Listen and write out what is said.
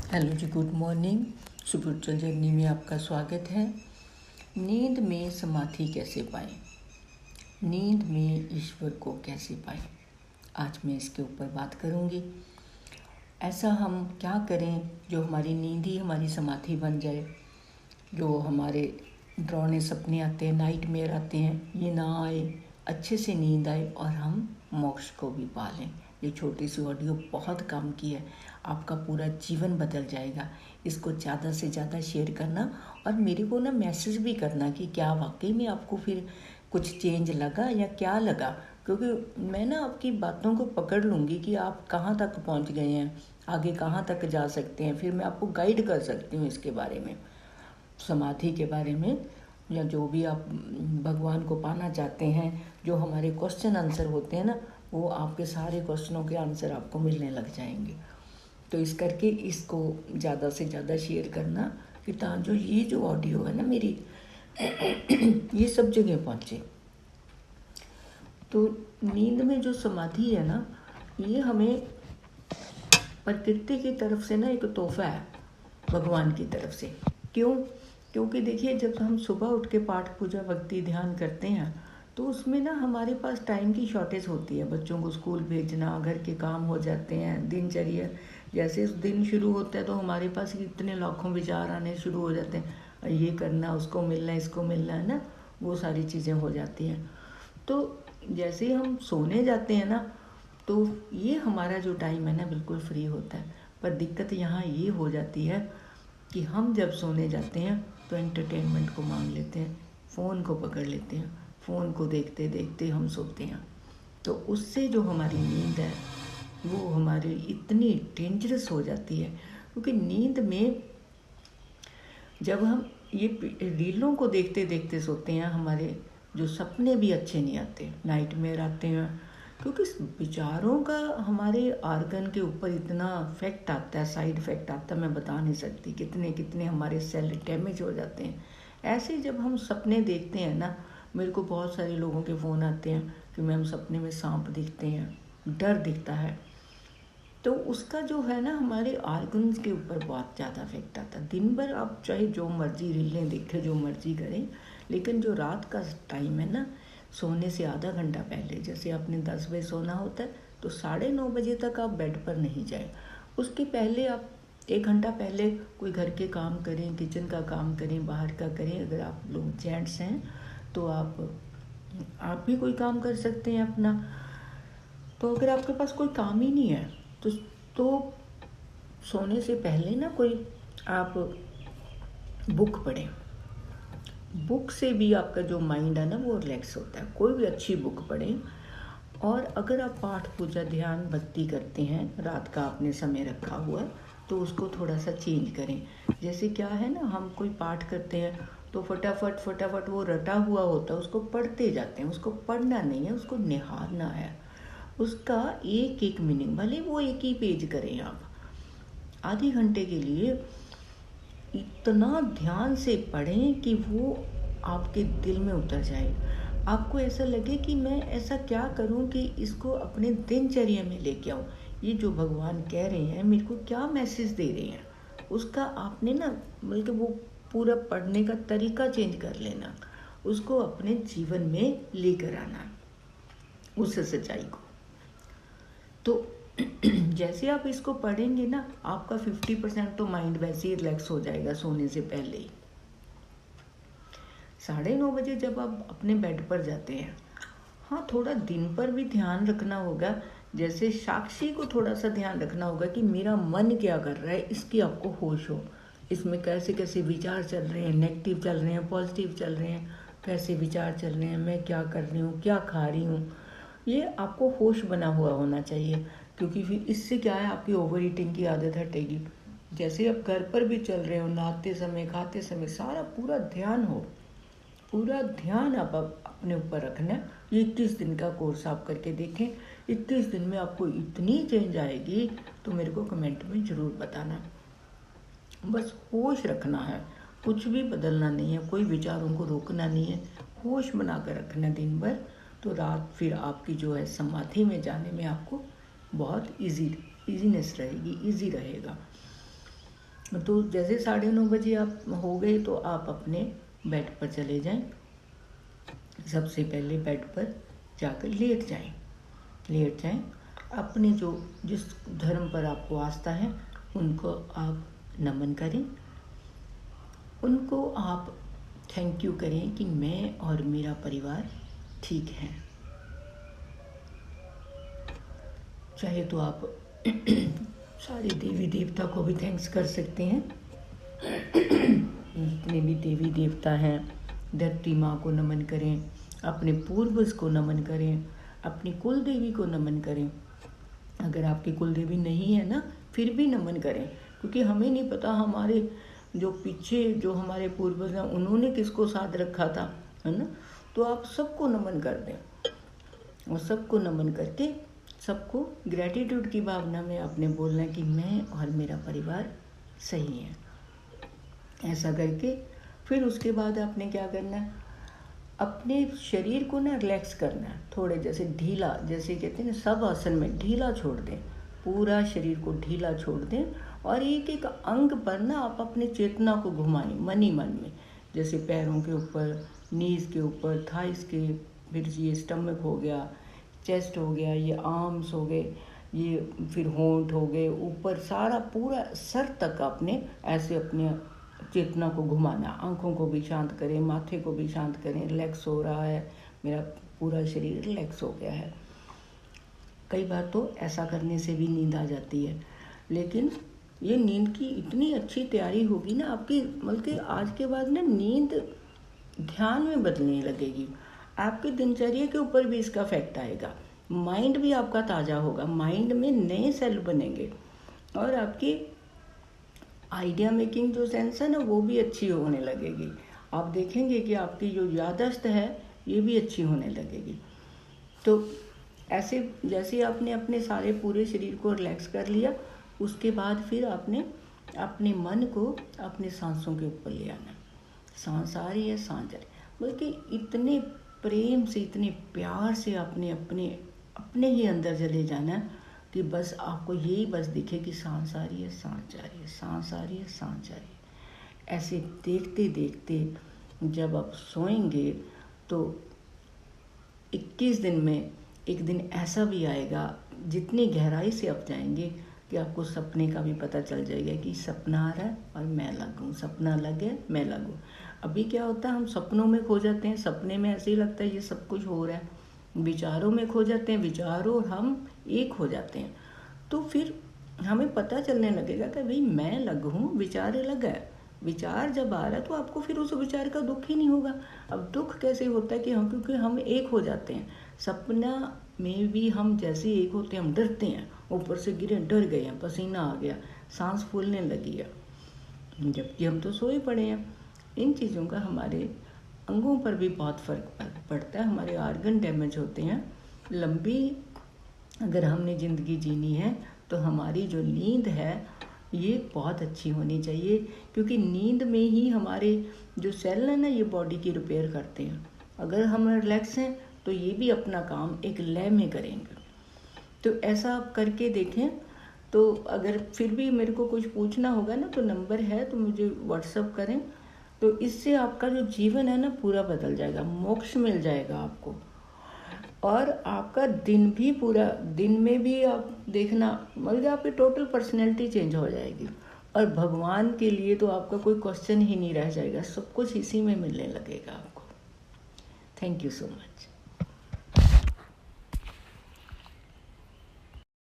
Hello जी, good morning. Spiritual journey में आपका स्वागत है। नींद में समाधि कैसे पाएं, नींद में ईश्वर को कैसे पाएं, आज मैं इसके ऊपर बात करूंगी। ऐसा हम क्या करें जो हमारी नींद ही हमारी समाधि बन जाए। जो हमारे डरावने सपने आते हैं, नाइट मेयर आते हैं, ये ना आए, अच्छे से नींद आए और हम मोक्ष को भी पा लें। ये छोटी सी ऑडियो बहुत काम की है, आपका पूरा जीवन बदल जाएगा। इसको ज़्यादा से ज़्यादा शेयर करना और मेरे को ना मैसेज भी करना कि क्या वाकई में आपको फिर कुछ चेंज लगा या क्या लगा, क्योंकि मैं ना आपकी बातों को पकड़ लूँगी कि आप कहाँ तक पहुँच गए हैं, आगे कहाँ तक जा सकते हैं। फिर मैं आपको गाइड कर सकती हूँ इसके बारे में, समाधि के बारे में, या जो भी आप भगवान को पाना चाहते हैं। जो हमारे क्वेश्चन आंसर होते हैं ना, वो आपके सारे क्वेश्चनों के आंसर आपको मिलने लग जाएंगे। तो इस करके इसको ज़्यादा से ज़्यादा शेयर करना कि जो ये जो ऑडियो है ना मेरी ये सब जगह पहुँचे। तो नींद में जो समाधि है ना, ये हमें प्रकृति की तरफ से ना एक तोहफा है, भगवान की तरफ से। क्यों? क्योंकि देखिए, जब हम सुबह उठ के पाठ पूजा भक्ति ध्यान करते हैं तो उसमें ना हमारे पास टाइम की शॉर्टेज होती है। बच्चों को स्कूल भेजना, घर के काम हो जाते हैं, दिनचर्या जैसे दिन शुरू होता है तो हमारे पास इतने लाखों विचार आने शुरू हो जाते हैं, ये करना, उसको मिलना, इसको मिलना है ना, वो सारी चीज़ें हो जाती हैं। तो जैसे ही हम सोने जाते हैं ना, तो ये हमारा जो टाइम है ना बिल्कुल फ्री होता है। पर दिक्कत यहाँ ये हो जाती है कि हम जब सोने जाते हैं तो एंटरटेनमेंट को मांग लेते हैं, फ़ोन को पकड़ लेते हैं, फ़ोन को देखते देखते हम सोते हैं। तो उससे जो हमारी नींद है वो हमारी इतनी डेंजरस हो जाती है, क्योंकि नींद में जब हम ये रीलों को देखते देखते सोते हैं, हमारे जो सपने भी अच्छे नहीं आते, नाइट मेयर आते हैं। क्योंकि विचारों का हमारे आर्गन के ऊपर इतना इफेक्ट आता है, साइड इफेक्ट आता है, मैं बता नहीं सकती। कितने कितने हमारे सेल डैमेज हो जाते हैं ऐसे जब हम सपने देखते हैं ना। मेरे को बहुत सारे लोगों के फ़ोन आते हैं कि मैम सपने में सांप दिखते हैं, डर दिखता है। तो उसका जो है ना हमारे आर्गन्स के ऊपर बहुत ज़्यादा इफेक्ट आता है। दिन भर आप चाहे जो मर्जी रीलें देखें, जो मर्जी करें, लेकिन जो रात का टाइम है ना, सोने से आधा घंटा पहले, जैसे आपने 10 बजे सोना होता है तो 9:30 बजे तक आप बेड पर नहीं जाएं। उसके पहले आप 1 घंटा पहले कोई घर के काम करें, किचन का काम करें, बाहर का करें। अगर आप लोग जेंट्स हैं तो आप भी कोई काम कर सकते हैं अपना। तो अगर आपके पास कोई काम ही नहीं है तो सोने से पहले ना कोई आप बुक पढ़ें। बुक से भी आपका जो माइंड है ना वो रिलैक्स होता है। कोई भी अच्छी बुक पढ़ें। और अगर आप पाठ पूजा ध्यान भक्ति करते हैं, रात का आपने समय रखा हुआ है, तो उसको थोड़ा सा चेंज करें। जैसे क्या है ना, हम कोई पाठ करते हैं तो फटाफट वो रटा हुआ होता है, उसको पढ़ते जाते हैं। उसको पढ़ना नहीं है, उसको निहारना है। उसका एक एक मीनिंग, भले वो एक ही पेज करें आप, आधे घंटे के लिए इतना ध्यान से पढ़ें कि वो आपके दिल में उतर जाए। आपको ऐसा लगे कि मैं ऐसा क्या करूं कि इसको अपने दिनचर्या में लेके आऊं। ये जो भगवान कह रहे हैं, मेरे को क्या मैसेज दे रहे हैं, उसका आपने ना बल्कि वो पूरा पढ़ने का तरीका चेंज कर लेना, उसको अपने जीवन में लेकर आना, उस सच्चाई को। तो जैसे आप इसको पढ़ेंगे ना, आपका 50% तो माइंड वैसे ही रिलैक्स हो जाएगा सोने से पहले ही। 9:30 बजे जब आप अपने बेड पर जाते हैं, हाँ थोड़ा दिन पर भी ध्यान रखना होगा। जैसे साक्षी को थोड़ा सा ध्यान रखना होगा कि मेरा मन क्या कर रहा है, इसकी आपको होश हो। इसमें कैसे कैसे विचार चल रहे हैं, नेगेटिव चल रहे हैं, पॉजिटिव चल रहे हैं, कैसे विचार चल रहे हैं, मैं क्या कर रही हूँ, क्या खा रही हूँ, ये आपको होश बना हुआ होना चाहिए। क्योंकि फिर इससे क्या है, आपकी ओवर ईटिंग की आदत हटेगी। जैसे आप घर पर भी चल रहे हो, नहाते समय, खाते समय, सारा पूरा ध्यान हो, पूरा ध्यान आप अपने ऊपर रखना। ये 21 दिन का कोर्स आप करके देखें। 21 दिन में आपको इतनी चेंज आएगी, तो मेरे को कमेंट में ज़रूर बताना। बस होश रखना है, कुछ भी बदलना नहीं है, कोई विचारों को रोकना नहीं है, होश बना कर रखना दिन भर। तो रात फिर आपकी जो है समाधि में जाने में आपको बहुत ईजीनेस रहेगी, ईजी रहेगा। तो जैसे 9:30 आप हो गए तो आप अपने बेड पर चले जाएं। सबसे पहले बेड पर जाकर लेट जाएं। अपने जो जिस धर्म पर आपको आस्था है उनको आप नमन करें। उनको आप थैंक यू करें कि मैं और मेरा परिवार ठीक है। चाहे तो आप सारे देवी देवता को भी थैंक्स कर सकते हैं। जितने भी देवी देवता हैं, धरती माँ को नमन करें, अपने पूर्वज को नमन करें, अपनी कुल देवी को नमन करें। अगर आपकी कुल देवी नहीं है ना, फिर भी नमन करें, क्योंकि हमें नहीं पता हमारे जो पीछे जो हमारे पूर्वज हैं उन्होंने किसको साथ रखा था, है ना। तो आप सबको नमन कर दें और सबको नमन करके सबको ग्रैटिट्यूड की भावना में आपने बोलना है कि मैं और मेरा परिवार सही है। ऐसा करके फिर उसके बाद आपने क्या करना है, अपने शरीर को ना रिलैक्स करना है, थोड़े जैसे ढीला, जैसे कहते हैं ना सब आसन में ढीला छोड़ दें, पूरा शरीर को ढीला छोड़ दें और एक एक अंग पर ना आप अपनी चेतना को घुमाएं मन ही मन में। जैसे पैरों के ऊपर, नीज के ऊपर, थाइस के, फिर ये स्टमक हो गया, चेस्ट हो गया, ये आर्म्स हो गए, ये फिर होंठ हो गए, ऊपर सारा पूरा सर तक आपने ऐसे अपने चेतना को घुमाना। आंखों को भी शांत करें, माथे को भी शांत करें। रिलैक्स हो रहा है, मेरा पूरा शरीर रिलैक्स हो गया है। कई बार तो ऐसा करने से भी नींद आ जाती है, लेकिन ये नींद की इतनी अच्छी तैयारी होगी ना आपकी, बल्कि आज के बाद ना नींद ध्यान में बदलने लगेगी। आपकी दिनचर्या के ऊपर भी इसका इफेक्ट आएगा। माइंड भी आपका ताज़ा होगा, माइंड में नए सेल बनेंगे और आपकी आइडिया मेकिंग जो सेंस है ना वो भी अच्छी होने लगेगी। आप देखेंगे कि आपकी जो याददाश्त है ये भी अच्छी होने लगेगी। तो ऐसे जैसे आपने अपने सारे पूरे शरीर को रिलैक्स कर लिया, उसके बाद फिर आपने अपने मन को अपने सांसों के ऊपर ले आना। सांस आ रही है, सांस जा रही है, बल्कि इतने प्रेम से, इतने प्यार से आपने अपने ही अंदर चले जाना कि बस आपको यही बस दिखे कि सांस आ रही है, सांस जा रही है, सांस आ रही है, सांस जा रही है। ऐसे देखते देखते जब आप सोएंगे तो 21 दिन में एक दिन ऐसा भी आएगा जितनी गहराई से आप जाएंगे कि आपको सपने का भी पता चल जाएगा कि सपना आ रहा है और मैं लगूँ, सपना लगे मैं लगूँ। अभी क्या होता है, हम सपनों में खो जाते हैं, सपने में ऐसे ही लगता है ये सब कुछ हो रहा है। विचारों में खो जाते हैं, विचारों और हम एक हो जाते हैं। तो फिर हमें पता चलने लगेगा कि भाई मैं अलग हूँ, विचार अलग है। विचार जब आ रहा है तो आपको फिर उस विचार का दुख ही नहीं होगा। अब दुख कैसे होता है कि हम, क्योंकि हम एक हो जाते हैं। सपना में भी हम जैसे एक होते हैं, हम डरते हैं, ऊपर से गिरे, डर गए हैं, पसीना आ गया, सांस फूलने लगी है, जबकि हम तो सोए पड़े हैं। इन चीज़ों का हमारे अंगों पर भी बहुत फर्क पड़ता है, हमारे ऑर्गन डैमेज होते हैं। लंबी अगर हमने ज़िंदगी जीनी है तो हमारी जो नींद है ये बहुत अच्छी होनी चाहिए, क्योंकि नींद में ही हमारे जो सेल है ना ये बॉडी की रिपेयर करते हैं। अगर हम रिलैक्स हैं तो ये भी अपना काम एक लय में करेंगे। तो ऐसा आप करके देखें। तो अगर फिर भी मेरे को कुछ पूछना होगा ना तो नंबर है, तो मुझे व्हाट्सअप करें। तो इससे आपका जो जीवन है ना पूरा बदल जाएगा, मोक्ष मिल जाएगा आपको। और आपका दिन भी पूरा, दिन में भी आप देखना मतलब आपकी टोटल पर्सनैलिटी चेंज हो जाएगी। और भगवान के लिए तो आपका कोई क्वेश्चन ही नहीं रह जाएगा, सब कुछ इसी में मिलने लगेगा आपको। Thank you so much.